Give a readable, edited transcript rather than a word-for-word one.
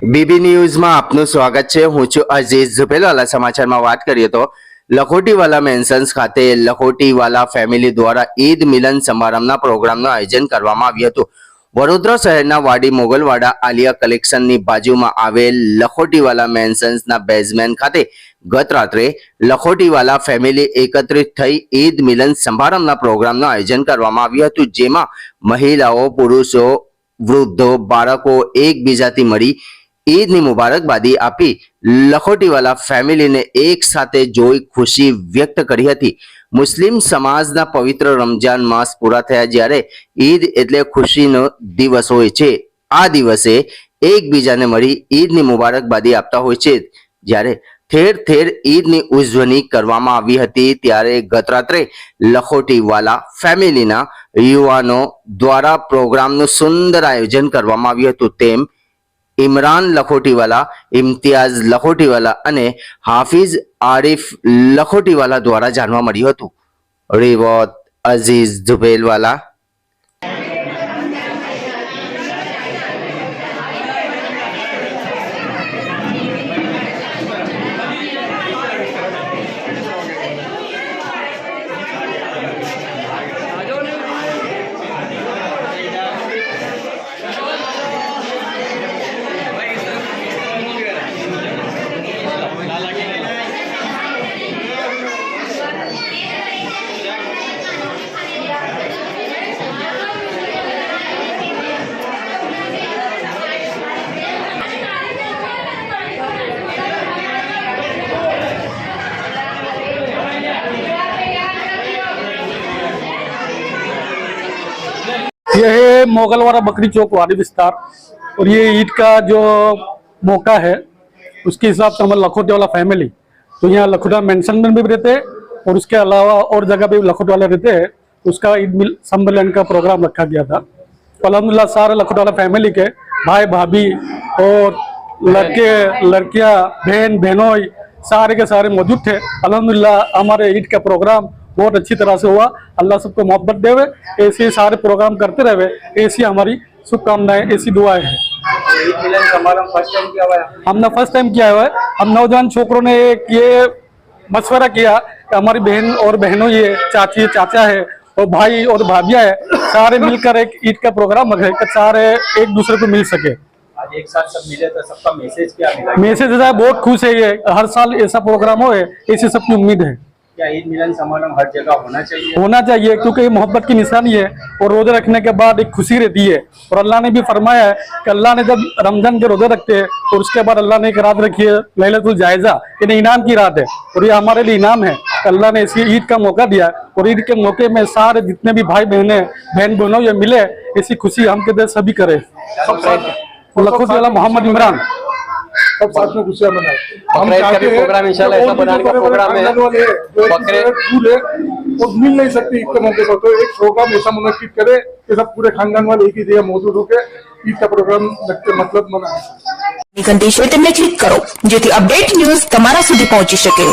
BB ન્યૂઝમાં આપનું સ્વાગત છે। હું છું અઝીઝ ઝુપેલાલા। સમાચારમાં વાત કરીએ તો લખોટીવાલા મેન્શન્સ ખાતે લખોટીવાલા ફેમિલી દ્વારા ઈદ મિલન સમારંભના પ્રોગ્રામનું આયોજન કરવામાં આવ્યું હતું। વડોદરા શહેરના વાડી મોગલવાડા આલિયા કલેક્શનની બાજુમાં આવેલ લખોટીવાલા મેન્શન્સના બેઝમેન્ટ ખાતે ગત રાત્રે લખોટીવાલા ફેમિલી એકત્રિત થઈ ઈદ મિલન સમારંભના પ્રોગ્રામનું આયોજન કરવામાં આવ્યું હતું, જેમાં મહિલાઓ, પુરુષો, વૃદ્ધો, બાળકો એકબીજાથી મળી ઈદની મુબારકબાદી આપી લખોટીવાલા ફેમિલીને એક સાથે જોઈ ખુશી વ્યક્ત કરી હતી। મુસ્લિમ સમાજના પવિત્ર રમજાન માસ પૂરા થયા જ્યારે ઈદ એટલે ખુશીનો દિવસ હોય છે। આ દિવસે એકબીજાને મળી ઈદની મુબારકબાદી આપતા હોય છે। જ્યારે ઠેર ઠેર ઈદની ઉજવણી કરવામાં આવી હતી ત્યારે ગત રાત્રે લખોટીવાલા ફેમિલીના યુવાનો દ્વારા પ્રોગ્રામનું સુંદર આયોજન કરવામાં આવ્યું હતું। તેમ इमरान लखोटीवाला, इम्तियाज लखोटीवाला અને હાફિઝ આરિફ લખોટીવાલા દ્વારા જાણવા મળ્યું હતું। રિવોટ અઝીઝ ઝુબેલવાલા। यह है मोगलवाड़ा बकरी चौक वाड़ी विस्तार और ये ईद का जो मौका है उसके हिसाब से हमारे लखोटीवाला फैमिली तो यहाँ लखोटा मेंशन में भी रहते हैं और उसके अलावा और जगह भी लखोटीवाला रहते हैं। उसका ईद सम्मेलन का प्रोग्राम रखा गया था। तो अल्हम्दुलिल्लाह सारे लखोटीवाला फैमिली के भाई भाभी और लड़के लड़कियाँ बहन बहनोई सारे के सारे मौजूद थे। अल्हम्दुलिल्लाह हमारे ईद का प्रोग्राम बहुत अच्छी तरह से हुआ। अल्लाह सबको मोहब्बत देवे, ऐसे सारे प्रोग्राम करते रहे, ऐसी हमारी शुभकामनाएं, ऐसी दुआएं हैं। हमने फर्स्ट टाइम किया हुआ है। हम नौजवान छोकरों ने ये मशवरा किया कि हमारी बहन और बहनों, ये चाची चाचा है और भाई और भाभियाँ है, सारे मिलकर एक ईद का प्रोग्राम रखे कि सारे एक दूसरे को मिल सके। आज एक साथ सब मिले तो सबका मैसेज क्या मिला? मैसेज बहुत खुश है। ये हर साल ऐसा प्रोग्राम हो, ऐसी सबकी उम्मीद है। क्या ईद मिलन समारोह हर जगह होना चाहिए? होना चाहिए, क्योंकि ये मोहब्बत की निशानी है और रोजे रखने के बाद एक खुशी रहती है। और अल्लाह ने भी फरमाया है कि अल्लाह ने जब रमजान के रोजे रखते हैं और उसके बाद अल्लाह ने एक रात रखी है लैलतुल जायजा, ये इनाम की रात है और ये हमारे लिए इनाम है कि अल्लाह ने इसी ईद का मौका दिया और ईद के मौके में सारे जितने भी भाई बहने बहन बहनों ये मिले, ऐसी खुशी हम के देश सभी करे। लखोटीवाला मोहम्मद इमरान सब साथ में खुशियां मनाए। हम चाहते हैं प्रोग्राम इंशाल्लाह ऐसा बनाने का प्रोग्राम है। बकरे फूल है और मिल नहीं सकती ईद के मौके पर, तो एक प्रोग्राम ऐसा मुनक्किद करे कि सब पूरे खानदान वाले एक ही जगह मौजूद होकर ईद का प्रोग्राम रखते मतलब मनाए। घंटी क्लिक करो जेથી અપડેટ ન્યૂઝ તમારા સુધી પહોંચી શકે।